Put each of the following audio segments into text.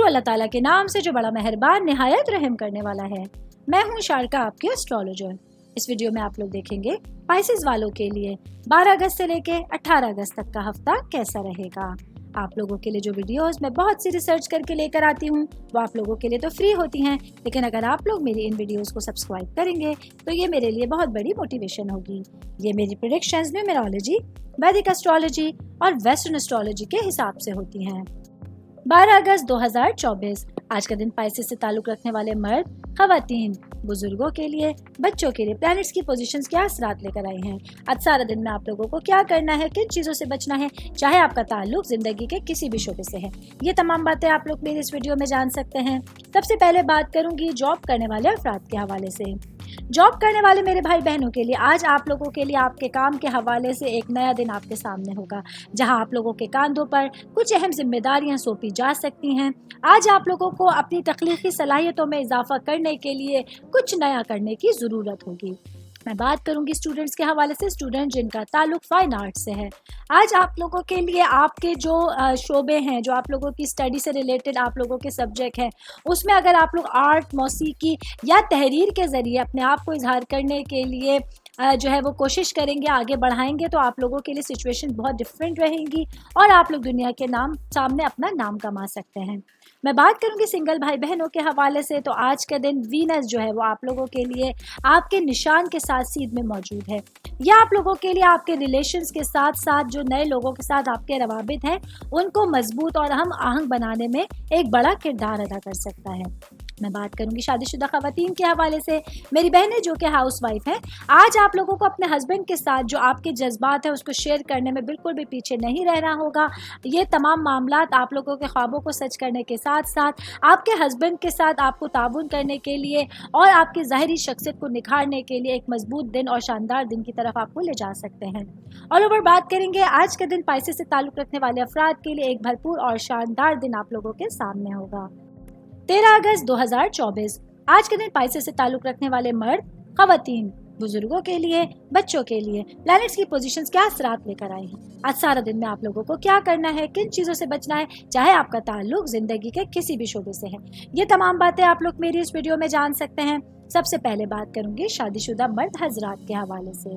اللہ ताला के नाम से जो बड़ा मेहरबान निहायत रहम करने वाला है। मैं हूँ शारका, आपकी एस्ट्रोलॉजर। इस वीडियो में आप लोग देखेंगे पाइसेस वालों के लिए 12 अगस्त से लेके 18 अगस्त तक का हफ्ता कैसा रहेगा। आप लोगों के लिए जो वीडियोस मैं बहुत सी रिसर्च करके लेकर आती हूँ वो आप लोगों के लिए तो फ्री होती हैं, लेकिन अगर आप लोग मेरी इन वीडियोस को सब्सक्राइब करेंगे तो ये मेरे लिए बहुत बड़ी मोटिवेशन होगी। ये मेरी प्रेडिक्शंस न्यूमेरोलॉजी, वैदिक एस्ट्रोलॉजी और वेस्टर्न एस्ट्रोलॉजी के हिसाब से होती हैं। 12 अगस्त 2024 आज का दिन पाइसेस से ताल्लुक रखने वाले मर्द, खवातीन, बुजुर्गों के लिए, बच्चों के लिए प्लैनेट्स की पोजीशंस क्या असरात लेकर आए हैं। आज सारा दिन में आप लोगों को क्या करना है, किन चीज़ों से बचना है, चाहे आपका ताल्लुक जिंदगी के किसी भी शोबे से है। ये तमाम बातें आप लोग मेरी इस वीडियो में जान सकते हैं। सबसे पहले बात करूंगी जॉब करने वाले अफराद के हवाले से। जॉब करने वाले मेरे भाई बहनों के लिए आज आप लोगों के लिए आपके काम के हवाले से एक नया दिन आपके सामने होगा, जहां आप लोगों के कांधों पर कुछ अहम जिम्मेदारियां सौंपी जा सकती हैं। आज आप लोगों को अपनी तख्लीकी सलाहियतों में इजाफा करने के लिए कुछ नया करने की ज़रूरत होगी। मैं बात करूंगी स्टूडेंट्स के हवाले से। स्टूडेंट जिनका ताल्लुक फाइन आर्ट से है, आज आप लोगों के लिए आपके जो शोबे हैं, जो आप लोगों की स्टडी से रिलेटेड आप लोगों के सब्जेक्ट हैं, उसमें अगर आप लोग आर्ट, मौसीकी या तहरीर के ज़रिए अपने आप को इजहार करने के लिए जो है वो कोशिश करेंगे, आगे बढ़ाएंगे, तो आप लोगों के लिए सिचुएशन बहुत डिफरेंट रहेंगी और आप लोग दुनिया के सामने अपना नाम कमा सकते हैं। मैं बात करूंगी सिंगल भाई बहनों के हवाले से, तो आज का दिन वीनस जो है वो आप लोगों के लिए आपके निशान के साथ सीध में मौजूद है। यह आप लोगों के लिए आपके रिलेशंस के साथ साथ जो नए लोगों के साथ आपके रवाबित हैं उनको मजबूत और हम आहंग बनाने में एक बड़ा किरदार अदा कर सकता है। मैं बात करूंगी शादीशुदा खवातीन के हवाले से। मेरी बहनें जो कि हाउस वाइफ हैं, आज आप लोगों को अपने हस्बैंड के साथ जो आपके जज्बात है उसको शेयर करने में बिल्कुल भी पीछे नहीं रहना होगा। ये तमाम मामलात आप लोगों के ख्वाबों को सच करने के साथ साथ आपके हस्बैंड के साथ आपको ताउन करने के लिए और आपकी ज़ाहिरी शख्सियत को निखारने के लिए एक मजबूत दिन और शानदार दिन की तरफ आपको ले जा सकते हैं। ऑल ओवर बात करेंगे आज के दिन पाइसेस से ताल्लुक़ रखने वाले अफराद के लिए एक भरपूर और शानदार दिन आप लोगों के सामने होगा। 13 अगस्त 2024 आज के दिन पाइसेस से ताल्लुक़ रखने वाले मर्द, खवातीन, बुजुर्गों के लिए, बच्चों के लिए प्लैनेट्स की पोजीशंस क्या असरात लेकर आए हैं। आज सारा दिन में आप लोगों को क्या करना है, किन चीज़ों से बचना है, चाहे आपका ताल्लुक जिंदगी के किसी भी शोबे से है। ये तमाम बातें आप लोग मेरी इस वीडियो में जान सकते हैं। सबसे पहले बात करूंगी शादीशुदा मर्द हजरात के हवाले से।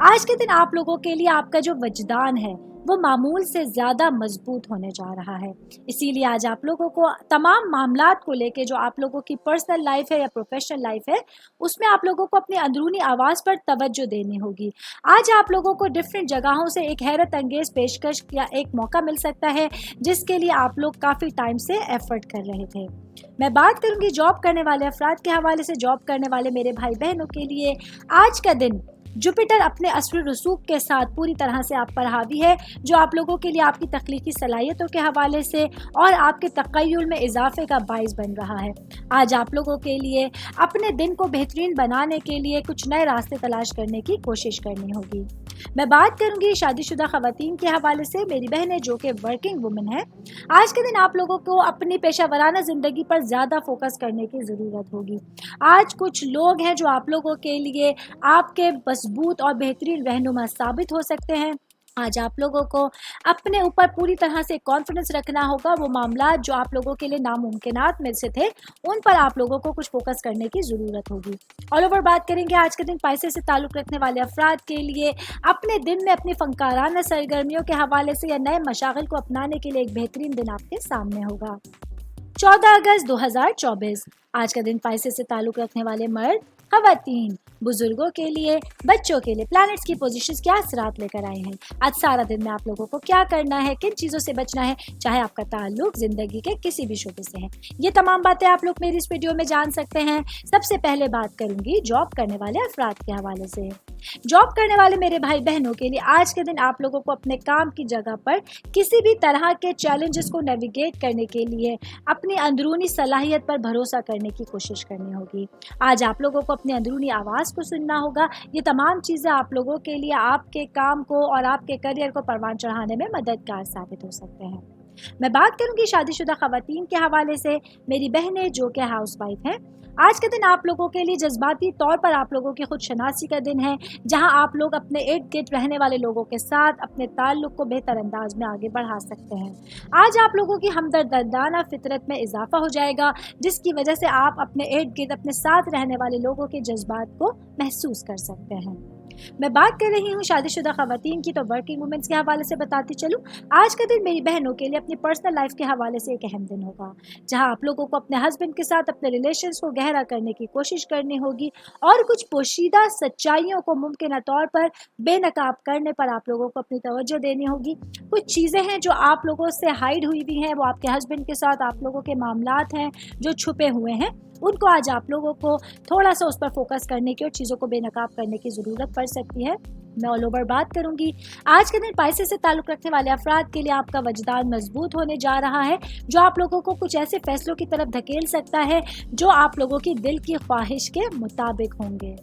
आज के दिन आप लोगों के लिए आपका जो वजदान है वो मामूल से ज़्यादा मजबूत होने जा रहा है। इसीलिए आज आप लोगों को तमाम मामलात को लेके जो आप लोगों की पर्सनल लाइफ है या प्रोफेशनल लाइफ है, उसमें आप लोगों को अपनी अंदरूनी आवाज़ पर तवज्जो देनी होगी। आज आप लोगों को डिफरेंट जगहों से एक हैरत अंगेज पेशकश या एक मौका मिल सकता है जिसके लिए आप लोग काफ़ी टाइम से एफर्ट कर रहे थे। मैं बात करूंगी जॉब करने वाले अफराद के हवाले से। जॉब करने वाले मेरे भाई बहनों के लिए आज का दिन जुपिटर अपने असर रसूख के साथ पूरी तरह से आप पर हावी है, जो आप लोगों के लिए आपकी तख्लीकी सलाहियतों के हवाले से और आपके तक़य्युल में इजाफे का बाइस बन रहा है। आज आप लोगों के लिए अपने दिन को बेहतरीन बनाने के लिए कुछ नए रास्ते तलाश करने की कोशिश करनी होगी। मैं बात करूंगी शादीशुदा खवातीन के हवाले से। मेरी बहनें जो कि वर्किंग वुमेन है, आज के दिन आप लोगों को अपनी पेशा वराना ज़िंदगी पर ज़्यादा फोकस करने की ज़रूरत होगी। आज कुछ लोग हैं जो आप लोगों के लिए आपके मजबूत और बेहतरीन रहनुमा साबित हो सकते हैं। आज आप लोगों को अपने ऊपर पूरी तरह से कॉन्फिडेंस रखना होगा। वो मामला जो आप लोगों के लिए नामुमकिनात में से थे उन पर आप लोगों को कुछ फोकस करने की ज़रूरत होगी। ऑल ओवर बात करेंगे आज के दिन पाइसेस से ताल्लुक़ रखने वाले अफराद के लिए अपने दिन में अपनी फनकाराना सरगर्मियों के हवाले से या नए मशागिल को अपनाने के लिए एक बेहतरीन दिन आपके सामने होगा। 14 अगस्त 2024 आज का दिन पाइसेस से ताल्लुक़ रखने वाले मर्द, खवातीन, बुजुर्गों के लिए, बच्चों के लिए प्लैनेट्स की पोजीशंस क्या असरात लेकर आए हैं। आज सारा दिन में आप लोगों को क्या करना है, किन चीज़ों से बचना है, चाहे आपका ताल्लुक जिंदगी के किसी भी शोबे से है। ये तमाम बातें आप लोग मेरी इस वीडियो में जान सकते हैं। सबसे पहले बात करूंगी जॉब करने वाले अफराद के हवाले से। जॉब करने वाले मेरे भाई बहनों के लिए आज के दिन आप लोगों को अपने काम की जगह पर किसी भी तरह के चैलेंजेस को नेविगेट करने के लिए अपनी अंदरूनी सलाहियत पर भरोसा करने की कोशिश करनी होगी। आज आप लोगों को अपनी अंदरूनी आवाज़ को सुनना होगा। ये तमाम चीज़ें आप लोगों के लिए आपके काम को और आपके करियर को परवान चढ़ाने में मददगार साबित हो सकते हैं। मैं बात करूंगी शादीशुदा खवातीन के हवाले से, मेरी बहनें जो कि हाउस वाइफ हैं। आज का दिन आप लोगों के लिए जज्बाती तौर पर आप लोगों की खुद शनासी का दिन है, जहां आप लोग अपने इर्द गिर्द रहने वाले लोगों के साथ अपने ताल्लुक को बेहतर अंदाज में आगे बढ़ा सकते हैं। आज आप लोगों की हमदर्दाना फितरत में इजाफा हो जाएगा, जिसकी वजह से आप अपने इर्द गिर्द अपने साथ रहने वाले लोगों के जज्बात को महसूस कर सकते हैं। मैं बात कर रही हूँ शादीशुदा खवातीन की, तो वर्किंग वुमेन्स के हवाले से बताती चलूँ। आज का दिन मेरी बहनों के लिए अपनी पर्सनल लाइफ के हवाले से एक अहम दिन होगा, जहाँ आप लोगों को अपने हस्बैंड के साथ अपने रिलेशंस को गहरा करने की कोशिश करनी होगी और कुछ पोशीदा सच्चाइयों को मुमकिन तौर पर बेनकाब करने पर आप लोगों को अपनी तवज्जो देनी होगी। कुछ चीज़ें हैं जो आप लोगों से हाइड हुई भी हैं, वो आपके हस्बैंड के साथ आप लोगों के मामलात हैं जो छुपे हुए हैं, उनको आज आप लोगों को थोड़ा सा उस पर फोकस करने की और चीज़ों को बेनकाब करने की ज़रूरत पड़ सकती है। मैं ऑल ओवर बात करूंगी। आज के दिन पाइसेस से ताल्लुक़ रखने वाले अफराद के लिए आपका वजदान मजबूत होने जा रहा है, जो आप लोगों को कुछ ऐसे फैसलों की तरफ धकेल सकता है जो आप लोगों की दिल की ख्वाहिश के मुताबिक होंगे।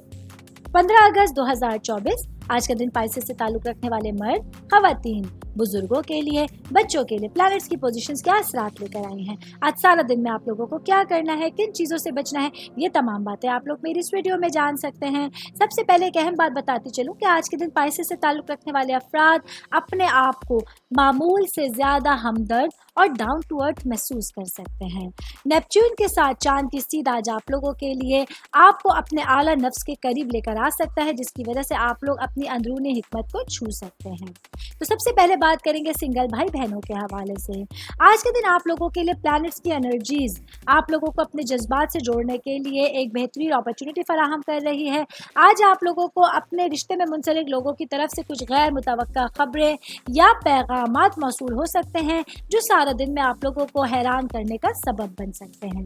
15 अगस्त 2024 आज का दिन पाइसेस से ताल्लुक़ रखने वाले मर्द, खवातीन, बुजुर्गों के लिए, बच्चों के लिए प्लैनेट्स की पोजीशंस क्या असरात लेकर आई हैं। आज सारा दिन में आप लोगों को क्या करना है, किन चीज़ों से बचना है, ये तमाम बातें आप लोग मेरी इस वीडियो में जान सकते हैं। सबसे पहले एक अहम बात बताती चलूँ कि आज के दिन पाइसेस से ताल्लुक़ रखने वाले अफराद अपने आप को मामूल से ज़्यादा हमदर्द और डाउन टू अर्थ महसूस कर सकते हैं। नेपच्यून के साथ चांद की सीध आज आप लोगों के लिए आपको अपने आला नफ्स के करीब लेकर आ सकता है, जिसकी वजह से आप लोग अपनी अंदरूनी हिकमत को छू सकते हैं। तो सबसे पहले बात करेंगे सिंगल भाई बहनों के हवाले से। आज के दिन आप लोगों के लिए प्लैनेट्स की एनर्जीज आप लोगों को अपने जज्बात से जोड़ने के लिए एक बेहतरीन अपॉर्चुनिटी फराहम कर रही है। आज आप लोगों को अपने रिश्ते में मुंसलिक लोगों की तरफ से कुछ गैर मुतवक्का खबरें या पैगामात मौसूल हो सकते हैं, जो सारा दिन में आप लोगों को हैरान करने का सबब बन सकते हैं।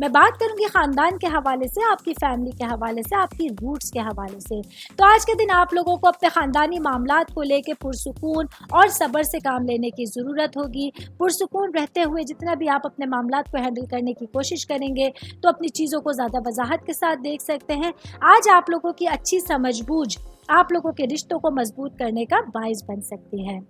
मैं बात करूंगी खानदान के हवाले से, आपकी फैमिली के हवाले से, आपकी रूट्स के हवाले से। तो आज के दिन आप लोगों को अपने खानदानी मामलात को लेकर पुरसुकून और सब्र से काम लेने की ज़रूरत होगी। पुरसुकून रहते हुए जितना भी आप अपने मामलात को हैंडल करने की कोशिश करेंगे तो अपनी चीज़ों को ज़्यादा वजाहत के साथ देख सकते हैं। आज आप लोगों की अच्छी समझबूझ आप लोगों के रिश्तों को मजबूत करने का बाइस बन सकती है।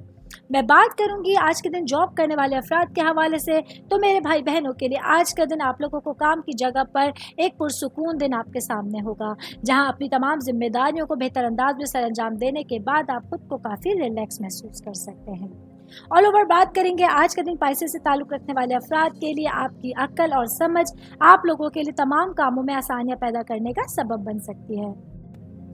मैं बात करूंगी आज के दिन जॉब करने वाले अफराद के हवाले से। तो मेरे भाई बहनों के लिए आज का दिन आप लोगों को काम की जगह पर एक पुरसुकून दिन आपके सामने होगा, जहां अपनी तमाम जिम्मेदारियों को बेहतर अंदाज में सर अंजाम देने के बाद आप खुद को काफ़ी रिलैक्स महसूस कर सकते हैं। ऑल ओवर बात करेंगे आज का दिन पाइसेस से ताल्लुक़ रखने वाले अफराद के लिए आपकी अक्ल और समझ आप लोगों के लिए तमाम कामों में आसानियाँ पैदा करने का सबब बन सकती है।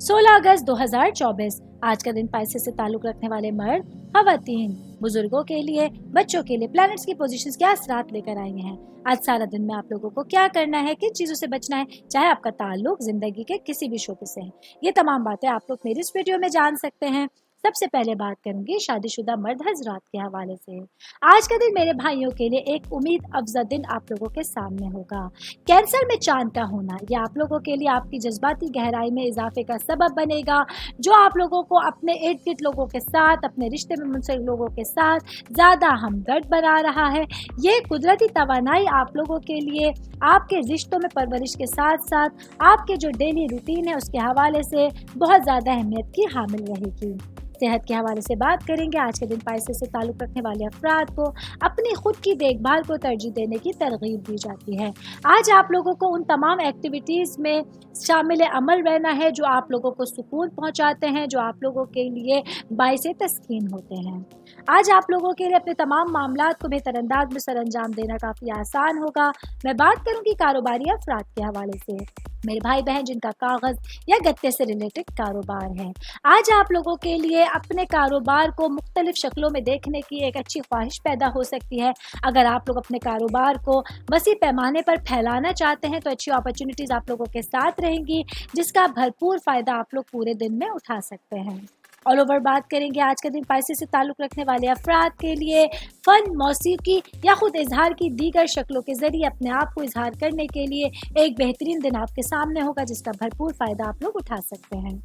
16 अगस्त 2024 आज का दिन पाइसेस से ताल्लुक़ रखने वाले मर्द, खवातीन, बुजुर्गों के लिए, बच्चों के लिए प्लैनेट्स की पोजीशंस क्या असरात लेकर आई हैं। आज सारा दिन में आप लोगों को क्या करना है, किन चीज़ों से बचना है, चाहे आपका ताल्लुक ज़िंदगी के किसी भी शोबे से है, ये तमाम बातें आप लोग मेरी इस वीडियो में जान सकते हैं। सबसे पहले बात करूंगी शादीशुदा मर्द हजरात के हवाले से। आज का दिन मेरे भाइयों के लिए एक उम्मीद अफजा दिन आप लोगों के सामने होगा। कैंसर में चांद का होना ये आप लोगों के लिए आपकी जज्बाती गहराई में इजाफे का सबब बनेगा, जो आप लोगों को अपने इर्द गिर्द लोगों के साथ, अपने रिश्ते में मुंसलिक लोगों के साथ ज़्यादा हमदर्द बना रहा है। ये कुदरती तवानाई आप लोगों के लिए आपके रिश्तों में परवरिश के साथ साथ आपके जो डेली रूटीन है उसके हवाले से बहुत ज़्यादा अहमियत की हामिल रहेगी। सेहत के हवाले से बात करेंगे। आज के दिन पाइसेस से ताल्लुक़ रखने वाले अफराद को अपनी खुद की देखभाल को तरजीह देने की तरगीब दी जाती है। आज आप लोगों को उन तमाम एक्टिविटीज़ में शामिल अमल रहना है जो आप लोगों को सुकून पहुंचाते हैं, जो आप लोगों के लिए बाइसे तस्कीन होते हैं। आज आप लोगों के लिए अपने तमाम मामलात को बेहतर अंदाज में सर अंजाम देना काफ़ी आसान होगा। मैं बात करूँगी कारोबारी अफराद के हवाले से। मेरे भाई बहन जिनका कागज़ या गत्ते से रिलेटेड कारोबार है, आज आप लोगों के लिए अपने कारोबार को मुख्तलिफ शक्लों में देखने की एक अच्छी ख्वाहिश पैदा हो सकती है। अगर आप लोग अपने कारोबार को वसी पैमाने पर फैलाना चाहते हैं तो अच्छी अपॉर्चुनिटीज़ आप लोगों के साथ रहेंगी, जिसका भरपूर फ़ायदा आप लोग पूरे दिन में उठा सकते हैं। ऑल ओवर बात करेंगे आज के दिन पाइसेस से ताल्लुक़ रखने वाले अफराद के लिए फ़न, मौसीकी या खुद इजहार की दीगर शक्लों के ज़रिए अपने आप को इजहार करने के लिए एक बेहतरीन दिन आपके सामने होगा, जिसका भरपूर फ़ायदा आप लोग उठा सकते हैं।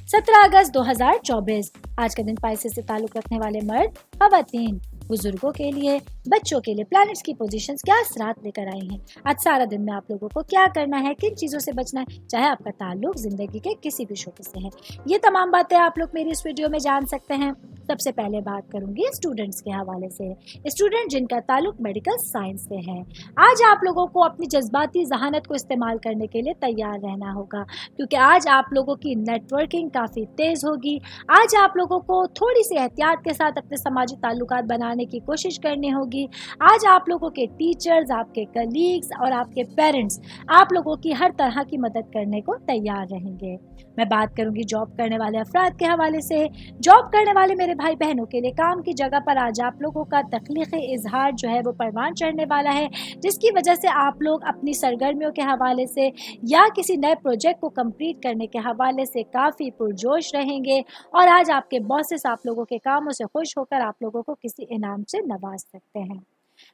17 अगस्त 2024 आज का दिन पाइसेस से ताल्लुक़ रखने वाले मर्द, खवातीन, बुजुर्गों के लिए, बच्चों के लिए प्लैनेट्स की पोजीशंस क्या असरात लेकर आई हैं। आज सारा दिन में आप लोगों को क्या करना है, किन चीज़ों से बचना है, चाहे आपका ताल्लुक ज़िंदगी के किसी भी शोबे से है। ये तमाम बातें आप लोग मेरी इस वीडियो में जान सकते हैं। सबसे पहले बात करूंगी स्टूडेंट्स के हवाले से, स्टूडेंट जिनका ताल्लुक मेडिकल साइंस से है। आज आप लोगों को अपनी जज्बाती जहानत को इस्तेमाल करने के लिए तैयार रहना होगा, क्योंकि आज आप लोगों की नेटवर्किंग काफ़ी तेज़ होगी। आज आप लोगों को थोड़ी सी एहतियात के साथ अपने समाजी ताल्लुकात बनाने की कोशिश करनी होगी। आज आप लोगों के टीचर्स, आपके कलीग्स और आपके पेरेंट्स आप लोगों की हर तरह की मदद करने को तैयार रहेंगे। मैं बात करूंगी जॉब करने वाले अफराद के हवाले से। जॉब करने वाले मेरे भाई बहनों के लिए काम की जगह पर आज आप लोगों का तख्लीक़ी इजहार जो है वो परवान चढ़ने वाला है, जिसकी वजह से आप लोग अपनी सरगर्मियों के हवाले से या किसी नए प्रोजेक्ट को कंप्लीट करने के हवाले से काफ़ी पुरजोश रहेंगे। और आज आपके बॉसेस आप लोगों के कामों से खुश होकर आप लोगों को किसी इनाम से नवाज सकते हैं।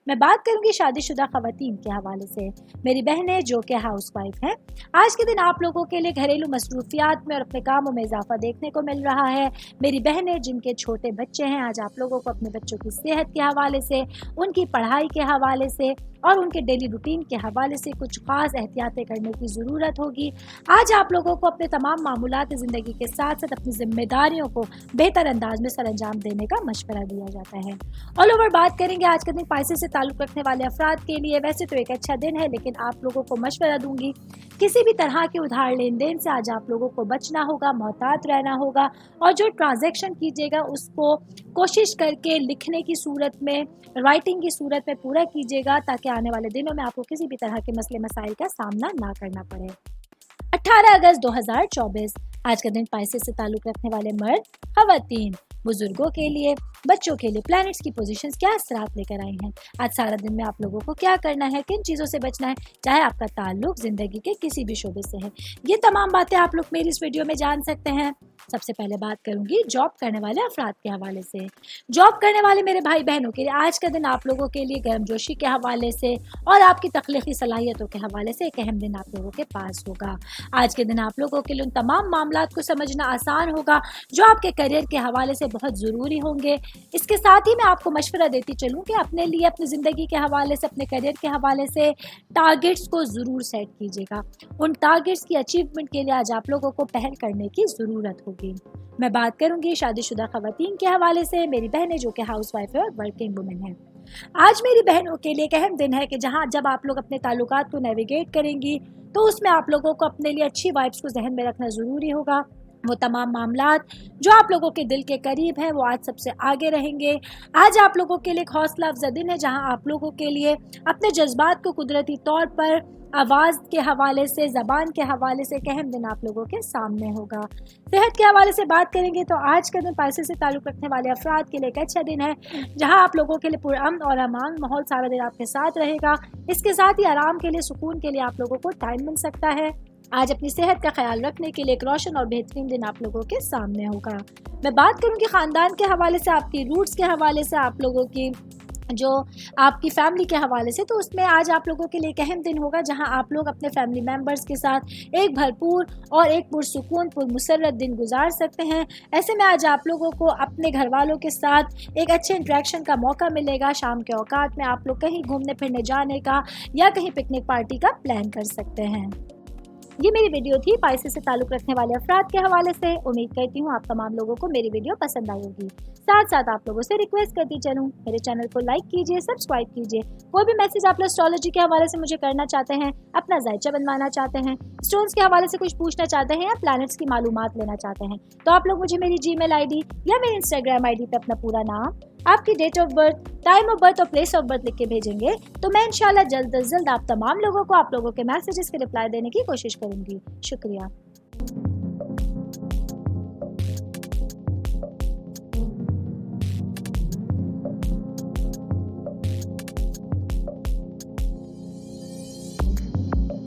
मैं बात करूंगी शादीशुदा ख़वातीन के हवाले से। मेरी बहनें जो कि हाउस वाइफ हैं, आज के दिन आप लोगों के लिए घरेलू मसरूफियात में और अपने कामों में इजाफा देखने को मिल रहा है। मेरी बहनें जिनके छोटे बच्चे हैं, आज आप लोगों को अपने बच्चों की सेहत के हवाले से, उनकी पढ़ाई के हवाले से और उनके डेली रूटीन के हवाले से कुछ ख़ास एहतियातें करने की ज़रूरत होगी। आज आप लोगों को अपने तमाम मामूलात ज़िंदगी के साथ साथ अपनी जिम्मेदारियों को बेहतर अंदाज में सर अंजाम देने का मशवरा दिया जाता है। ऑल ओवर बात करेंगे आज के दिन पाइसेस से ताल्लुक़ रखने वाले अफराद के लिए। वैसे तो एक अच्छा दिन है, लेकिन आप लोगों को मशवरा दूंगी किसी भी तरह के उधार लेन देन से आज आप लोगों को बचना होगा, मोहतात रहना होगा और जो ट्रांजैक्शन कीजिएगा उसको कोशिश करके लिखने की सूरत में, राइटिंग की सूरत में पूरा कीजिएगा, ताकि आने वाले दिनों में आपको किसी भी तरह के मसले मसाइल का सामना ना करना पड़े। 18 अगस्त 2024 आज का दिन पाइसेस से ताल्लुक़ रखने वाले मर्द, ख़वातीन, बुजुर्गों के लिए, बच्चों के लिए प्लैनेट्स की पोजीशंस क्या असरात लेकर आई हैं। आज सारा दिन में आप लोगों को क्या करना है, किन चीज़ों से बचना है, चाहे आपका ताल्लुक ज़िंदगी के किसी भी शोबे से है। ये तमाम बातें आप लोग मेरी इस वीडियो में जान सकते हैं। सबसे पहले बात करूंगी जॉब करने वाले अफराद के हवाले से। जॉब करने वाले मेरे भाई बहनों के लिए आज का दिन आप लोगों के लिए गर्मजोशी के हवाले से और आपकी तख्लीकी सलाहियतों के हवाले से एक अहम दिन आप लोगों के पास होगा। आज के दिन आप लोगों के लिए उन तमाम मामलात को समझना आसान होगा जो आपके करियर के हवाले से बहुत ज़रूरी होंगे। इसके साथ ही मैं आपको मशवरा देती चलूँ कि अपने लिए, अपनी ज़िंदगी के हवाले से, अपने करियर के हवाले से टारगेट्स को ज़रूर सेट कीजिएगा। उन टारगेट्स की अचीवमेंट के लिए आज आप लोगों को पहल करने की ज़रूरत होगी। मैं बात करूंगी शादीशुदा ख़वातीन के हवाले से। मेरी बहनें जो कि हाउस वाइफ है और वर्किंग वुमेन है, आज मेरी बहनों के लिए एक अहम दिन है कि जब आप लोग अपने ताल्लुकात को नेविगेट करेंगी तो उसमें आप लोगों को अपने लिए अच्छी वाइब्स को जहन में रखना ज़रूरी होगा। वो तमाम मामलात जो आप लोगों के दिल के करीब हैं वो आज सबसे आगे रहेंगे। आज आप लोगों के लिए एक हौसला अफजा दिन है, जहां आप लोगों के लिए अपने जज्बात को कुदरती तौर पर आवाज़ के हवाले से, ज़बान के हवाले से एक अहम दिन आप लोगों के सामने होगा। सेहत के हवाले से बात करेंगे तो आज का दिन पाइसेस से ताल्लुक़ रखने वाले अफराद के लिए एक अच्छा दिन है, जहां आप लोगों के लिए पुरअमन और अमान माहौल सारा दिन आपके साथ रहेगा। इसके साथ ही आराम के लिए, सुकून के लिए आप लोगों को टाइम मिल सकता है। आज अपनी सेहत का ख्याल रखने के लिए एक रोशन और बेहतरीन दिन आप लोगों के सामने होगा। मैं बात करूंगी ख़ानदान के हवाले से, आपकी रूट्स के हवाले से, आप लोगों की जो आपकी फैमिली के हवाले से, तो उसमें आज आप लोगों के लिए एक अहम दिन होगा जहां आप लोग अपने फैमिली मेम्बर्स के साथ एक भरपूर और एक पुरसुकून, पुरमुसर्रत दिन गुजार सकते हैं। ऐसे में आज आप लोगों को अपने घर वालों के साथ एक अच्छे इंटरेक्शन का मौका मिलेगा। शाम के औकात में आप लोग कहीं घूमने फिरने जाने का या कहीं पिकनिक पार्टी का प्लान कर सकते हैं। ये मेरी वीडियो थी पाइसेस से ताल्लुक़ रखने वाले अफराद के हवाले से। उम्मीद करती हूँ आप तमाम लोगों को मेरी वीडियो पसंद आई होगी। साथ साथ आप लोगों से रिक्वेस्ट करती चलूँ, मेरे चैनल को लाइक कीजिए, सब्सक्राइब कीजिए। कोई भी मैसेज आप लोग एस्ट्रोलॉजी के हवाले से मुझे करना चाहते हैं, अपना जायचा बनवाना चाहते हैं, स्टोन्स के हवाले से कुछ पूछना चाहते हैं या प्लैनेट्स की मालूमात लेना चाहते हैं, तो आप लोग मुझे मेरी जीमेल आईडी या मेरी इंस्टाग्राम आईडी पे अपना पूरा नाम, आपकी date of birth, time of birth और प्लेस ऑफ बर्थ लिख के भेजेंगे तो मैं इंशाल्लाह जल्द से जल्द आप तमाम लोगों को आप लोगों के मैसेजेस के रिप्लाई देने की कोशिश करूंगी। शुक्रिया।